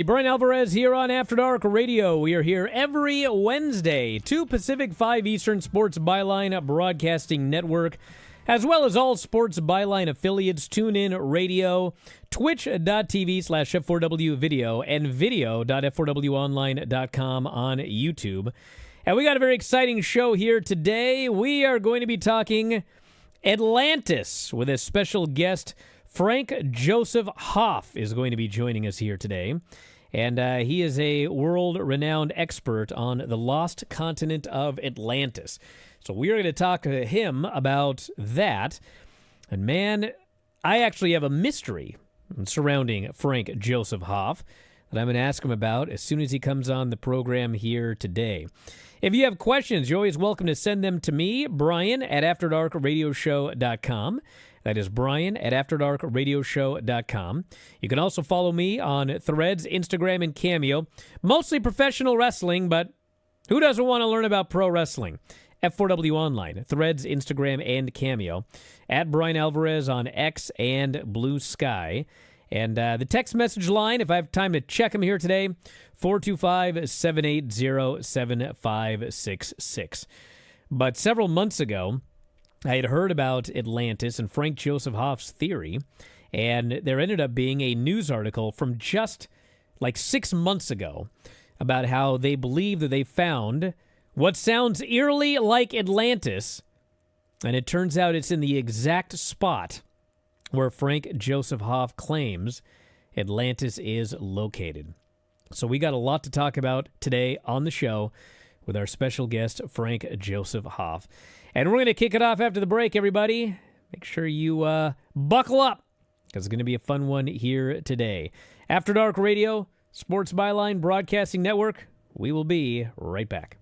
Bryan Alvarez here on After Dark Radio. We are here every Wednesday, 2 Pacific, 5 Eastern Sports Byline Broadcasting Network, as well as all Sports Byline affiliates, TuneIn Radio, twitch.tv/F4W Video, and video.f4wonline.com on YouTube. And we got a very exciting show here today. We are going to be talking Atlantis with a special guest. Frank Joseph Hoff is going to be joining us here today, and he is a world-renowned expert on the lost continent of Atlantis. So we are going to talk to him about that. And man, I actually have a mystery surrounding Frank Joseph Hoff that I'm going to ask him about as soon as he comes on the program here today. If you have questions, you're always welcome to send them to me, Bryan at AfterDarkRadioshow.com. That is Bryan at AfterDarkRadioshow.com. You can also follow me on Threads, Instagram, and Cameo. Mostly professional wrestling, but who doesn't want to learn about pro wrestling? F4W Online, Threads, Instagram, and Cameo. At Bryan Alvarez on X and Blue Sky. And the text message line, if I have time to check them here today, 425-780-7566. But several months ago, I had heard about Atlantis and Frank Joseph Hoff's theory, and there ended up being a news article from just like 6 months ago about how they believe that they found what sounds eerily like Atlantis, and it turns out it's in the exact spot where Frank Joseph Hoff claims Atlantis is located. So we got a lot to talk about today on the show with our special guest, Frank Joseph Hoff. And we're going to kick it off after the break, everybody. Make sure you buckle up, because it's going to be a fun one here today. After Dark Radio, Sports Byline Broadcasting Network. We will be right back.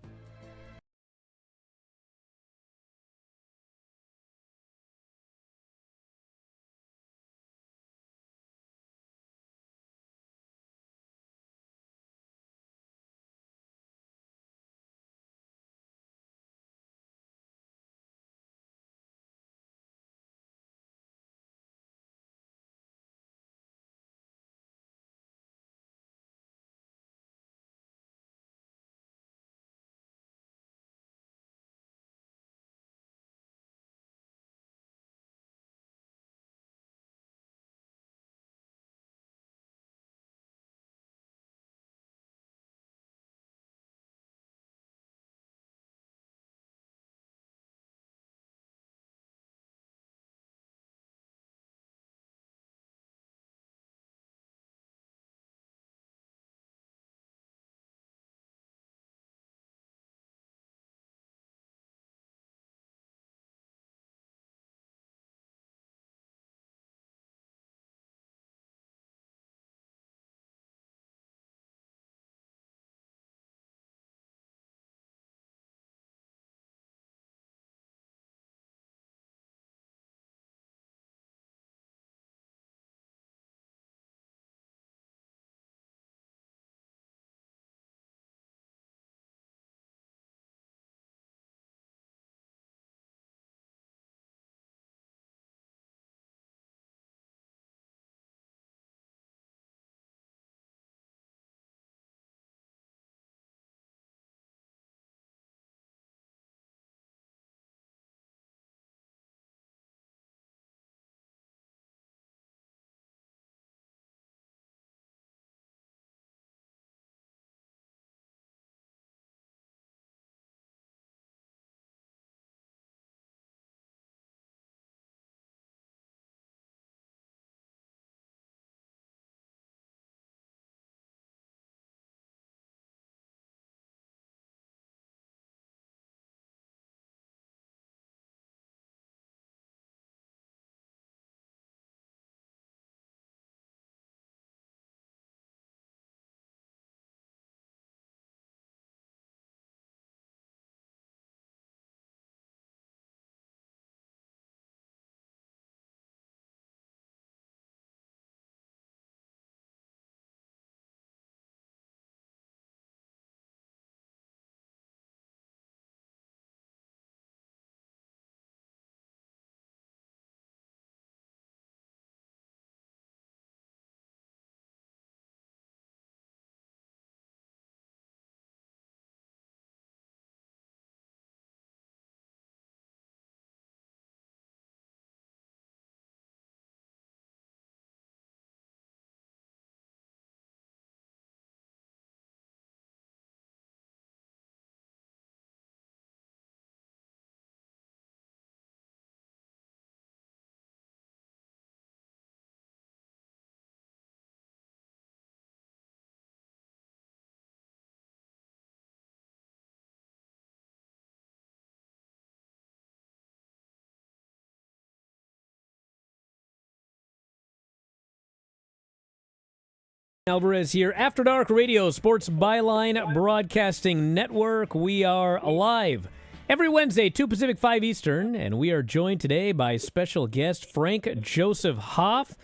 Alvarez here, After Dark Radio, Sports Byline Broadcasting Network. We are alive every Wednesday, 2 Pacific, 5 Eastern, and we are joined today by special guest Frank Joseph Hoff.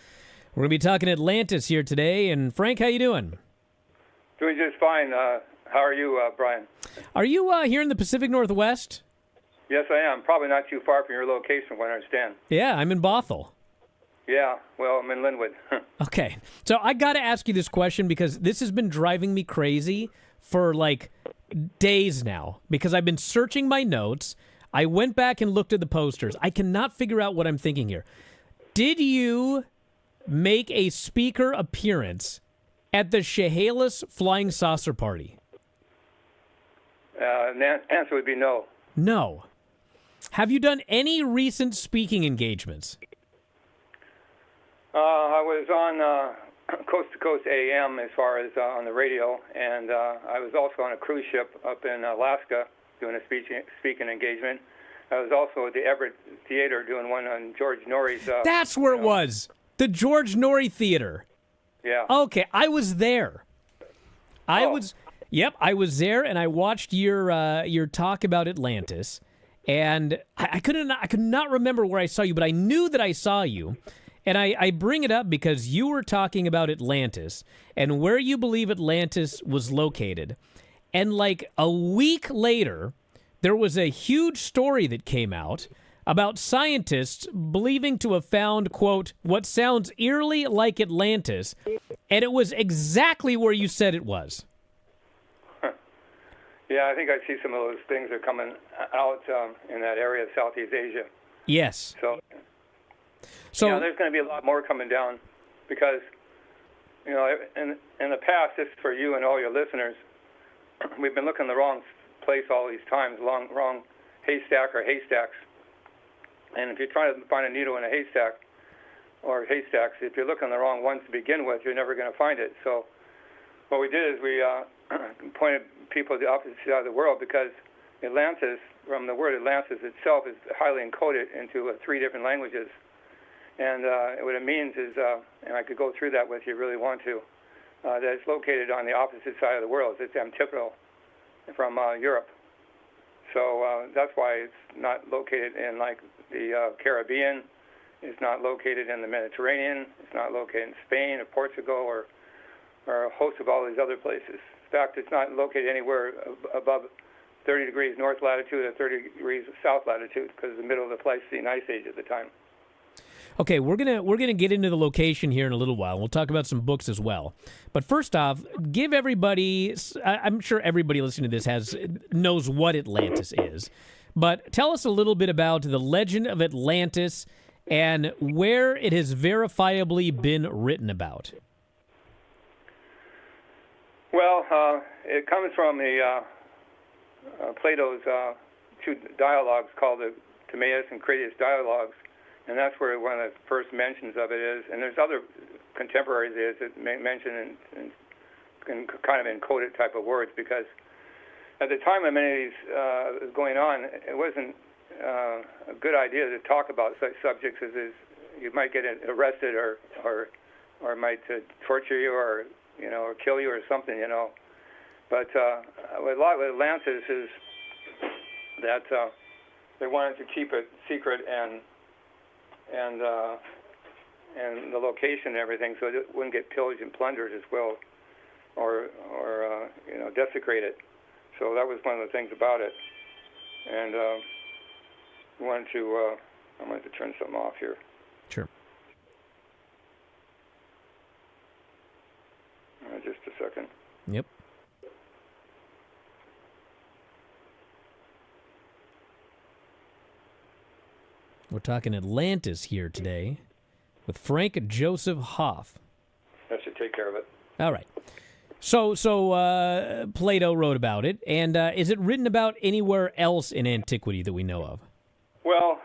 We're going to be talking Atlantis here today. And Frank, how you doing? Doing just fine. How are you, Brian? Are you here in the Pacific Northwest? Yes, I am. Probably not too far from your location, from what I understand. Yeah, I'm in Bothell. Yeah, well, I'm in Linwood. Okay, so I got to ask you this question because this has been driving me crazy for like days now because I've been searching my notes. I went back and looked at the posters. I cannot figure out what I'm thinking here. Did you make a speaker appearance at the Chehalis Flying Saucer Party? The answer would be no. No. Have you done any recent speaking engagements? I was on Coast to Coast AM as far as on the radio, and I was also on a cruise ship up in Alaska doing a speaking engagement. I was also at the Everett Theater doing one on George Norrie's. That's where it was. The George Norrie Theater. Yeah. Okay, I was there. I was there, and I watched your talk about Atlantis, and I could not remember where I saw you, but I knew that I saw you. And I bring it up because you were talking about Atlantis and where you believe Atlantis was located. And like a week later, there was a huge story that came out about scientists believing to have found, quote, what sounds eerily like Atlantis. And it was exactly where you said it was. Yeah, I think I see some of those things are coming out in that area of Southeast Asia. Yes. So there's going to be a lot more coming down because, in the past, this is for you and all your listeners, we've been looking in the wrong place all these times, wrong haystack or haystacks. And if you're trying to find a needle in a haystack or haystacks, if you're looking the wrong ones to begin with, you're never going to find it. So what we did is we pointed people to the opposite side of the world because Atlantis, from the word Atlantis itself, is highly encoded into 3 different languages. And what it means is, and I could go through that with you if you really want to, that it's located on the opposite side of the world. It's antipodal from Europe. So that's why it's not located in like the Caribbean. It's not located in the Mediterranean. It's not located in Spain or Portugal or a host of all these other places. In fact, it's not located anywhere above 30 degrees north latitude or 30 degrees south latitude because it's the middle of the Pleistocene Ice Age at the time. Okay, we're gonna get into the location here in a little while. We'll talk about some books as well. But first off, give everybody. I'm sure everybody listening to this knows what Atlantis is, but tell us a little bit about the legend of Atlantis and where it has verifiably been written about. Well, it comes from Plato's 2 dialogues called the Timaeus and Critias dialogues. And that's where one of the first mentions of it is. And there's other contemporaries that mention in kind of encoded type of words because at the time when many of these was going on, it wasn't a good idea to talk about such subjects as you might get arrested or might torture you or kill you or something, But a lot with Atlantis is that they wanted to keep it secret and the location and everything, so it wouldn't get pillaged and plundered as well, or desecrated. So that was one of the things about it. And I wanted to turn something off here. Sure. Just a second. Yep. We're talking Atlantis here today with Frank Joseph Hoff. That should take care of it. All right. So Plato wrote about it, and is it written about anywhere else in antiquity that we know of? Well,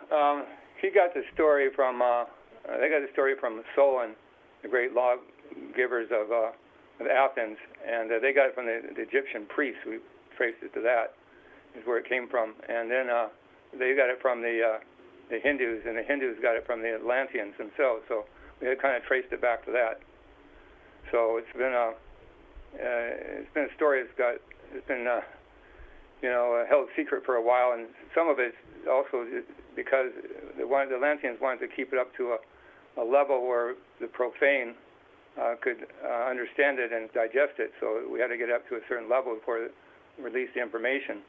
he got the story from Solon, the great lawgivers of Athens, and they got it from the Egyptian priests. We traced it to that, is where it came from, and then they got it from the Hindus, and the Hindus got it from the Atlanteans themselves. So we had kind of traced it back to that. So it's been a story that's been held secret for a while, and some of it's also because the Atlanteans wanted to keep it up to a level where the profane could understand it and digest it. So we had to get up to a certain level before it released the information.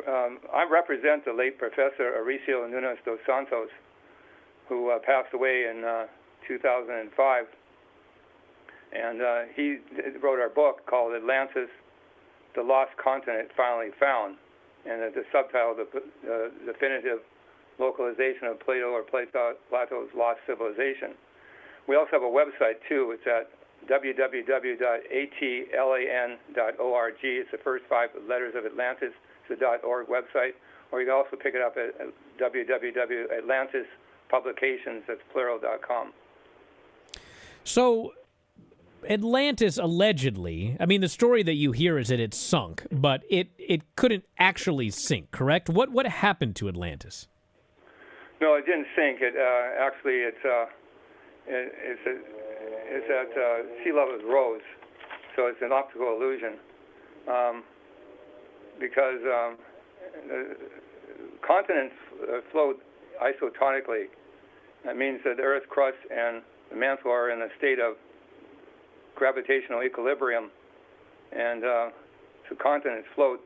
I represent the late Professor Auricio Nunes dos Santos, who passed away in 2005. And he wrote our book called Atlantis, the Lost Continent Finally Found. And the subtitle, the definitive localization of Plato or Plato's Lost Civilization. We also have a website, too. It's at www.atlan.org. It's the first 5 letters of Atlantis. It's a .org website. Or you can also pick it up at www.atlantispublications, that's plural.com. So Atlantis allegedly, I mean, the story that you hear is that it sunk, but it couldn't actually sink, correct? What happened to Atlantis? No, it didn't sink. It actually, it's at sea levels rose, so it's an optical illusion, because the continents float isotonically. That means that the Earth's crust and the mantle are in a state of gravitational equilibrium, and so continents float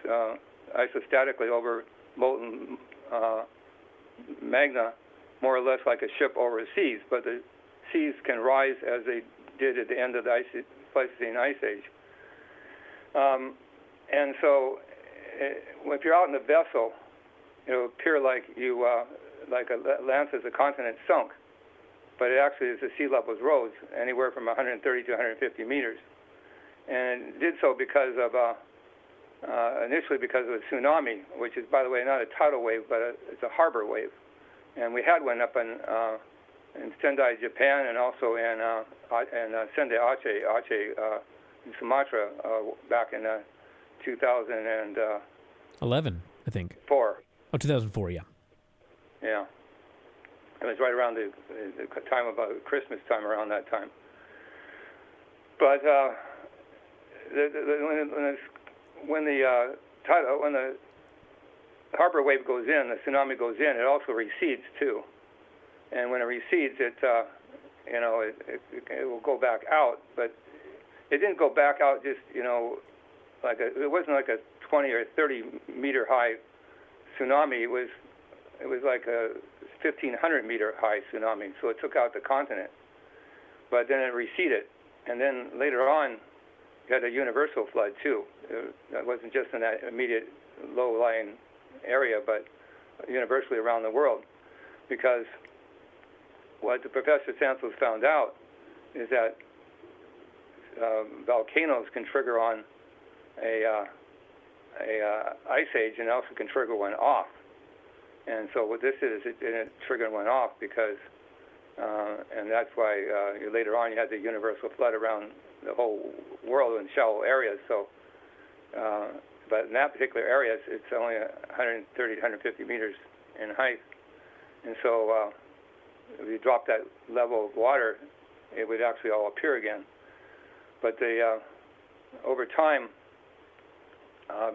isostatically over molten magma, more or less like a ship over the seas, but the seas can rise as they did at the end of the Pleistocene Ice Age. And so if you're out in the vessel, it'll appear like Atlantis, the continent, sunk, but it actually is the sea levels rose anywhere from 130 to 150 meters. And it did so because of initially because of a tsunami, which is, by the way, not a tidal wave, but it's a harbor wave. And we had one up in Sendai, Japan, and also in Sendai Aceh in Sumatra back in 2011, I think. 4. Oh, 2004, yeah. Yeah. It was right around the time of Christmas time, around that time. But when the harbor wave goes in, the tsunami goes in, it also recedes too. And when it recedes, it will go back out. But it didn't go back out just it wasn't like a 20 or 30 meter high tsunami. It was like a 1,500 meter high tsunami. So it took out the continent. But then it receded, and then later on, you had a universal flood too. It wasn't just in that immediate low-lying area, but universally around the world. Because what the Professor Santos found out is that volcanoes can trigger on a ice age, and also can trigger one off. And so what this is, it triggered one off because, and that's why later on you had the universal flood around the whole world in shallow areas. So, but in that particular area, it's only 130 to 150 meters in height. And so if you drop that level of water, it would actually all appear again. But over time,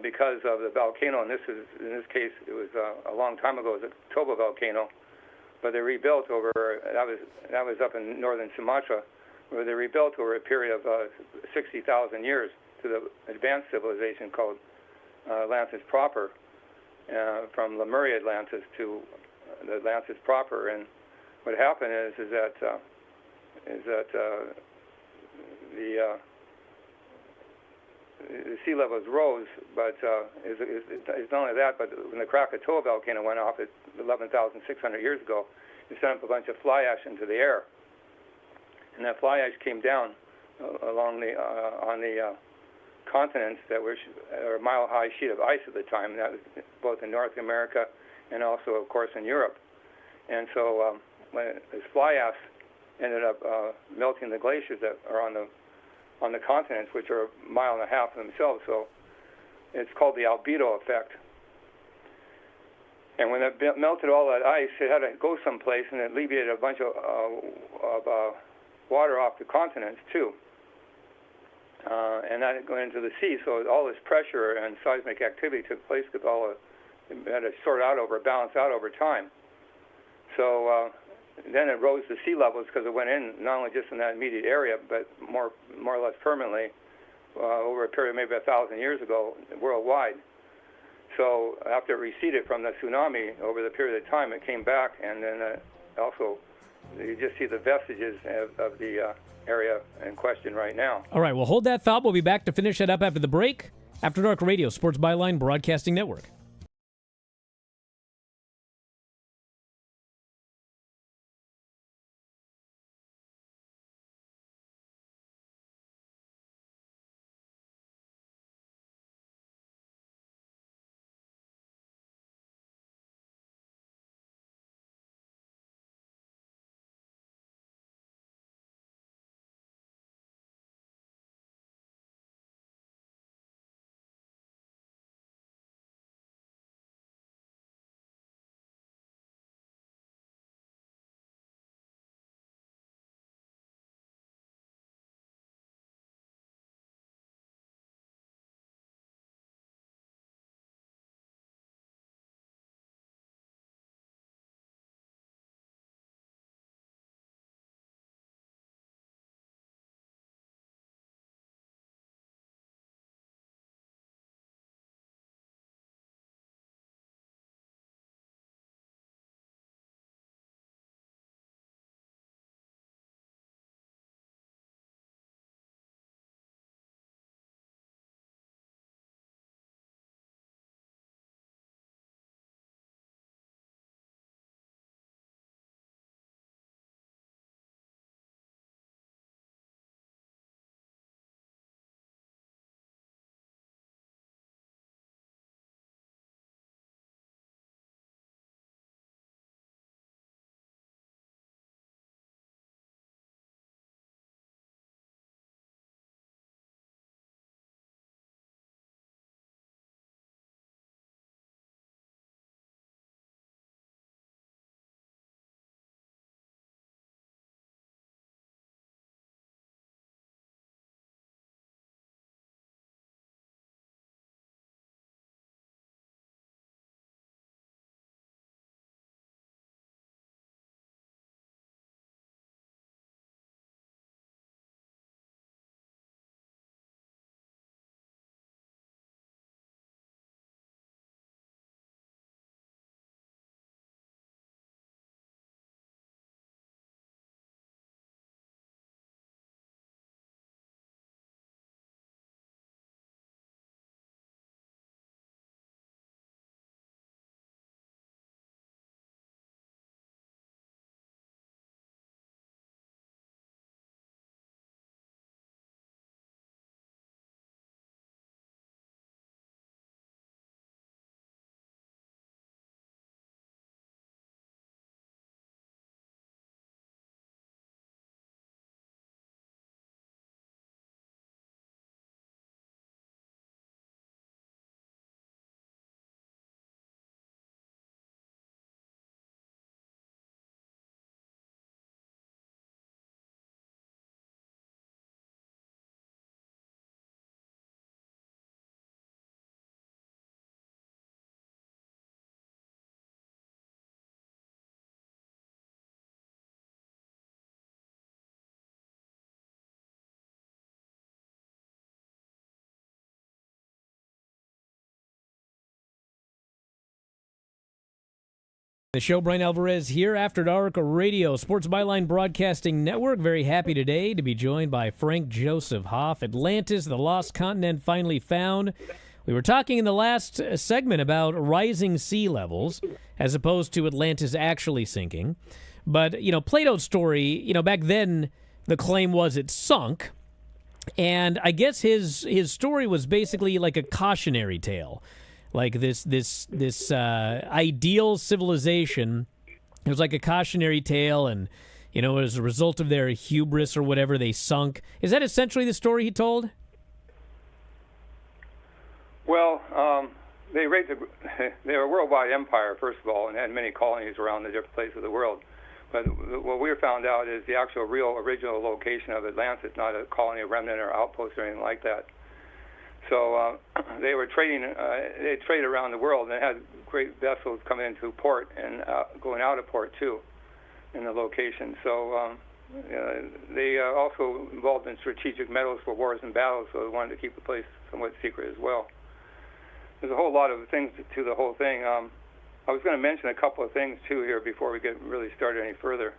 because of the volcano, and in this case, it was a long time ago, it was a Toba volcano, but they rebuilt over, that was up in northern Sumatra, where they rebuilt over a period of 60,000 years to the advanced civilization called Atlantis proper, from Lemuria Atlantis to the Atlantis proper. And what happened is that the sea levels rose, but it's not only that, but when the Krakatoa volcano went off 11,600 years ago, it sent up a bunch of fly ash into the air. And that fly ash came down along on the continents that were a mile-high sheet of ice at the time. That was both in North America and also, of course, in Europe. And so when this fly ash ended up melting the glaciers that are on the continents, which are a mile and a half themselves. So it's called the albedo effect. And when it melted all that ice, it had to go someplace, and it alleviated a bunch of water off the continents too. and that went into the sea. So all this pressure and seismic activity took place because it had to balance out over time. So then it rose to sea levels because it went in not only just in that immediate area, but more or less permanently over a period of maybe 1,000 years ago worldwide. So after it receded from the tsunami over the period of time, it came back, and then also you just see the vestiges of the area in question right now. All right, well, hold that thought. We'll be back to finish that up after the break. After Dark Radio, Sports Byline Broadcasting Network. The show, Bryan Alvarez here, After Dark Radio, Sports Byline Broadcasting Network. Very happy today to be joined by Frank Joseph Hoff. Atlantis, the lost continent finally found. We were talking in the last segment about rising sea levels as opposed to Atlantis actually sinking. But, Plato's story, back then the claim was it sunk. And I guess his story was basically like a cautionary tale. Like this ideal civilization, it was like a cautionary tale, and as a result of their hubris or whatever, they sunk. Is that essentially the story he told? Well, they were a worldwide empire, first of all, and had many colonies around the different places of the world. But what we found out is the actual real original location of Atlantis, not a colony, a remnant, or outpost or anything like that. So they were trading. They traded around the world and had great vessels coming into port and going out of port too, in the location. So they also involved in strategic metals for wars and battles. So they wanted to keep the place somewhat secret as well. There's a whole lot of things to the whole thing. I was going to mention a couple of things too here before we get really started any further.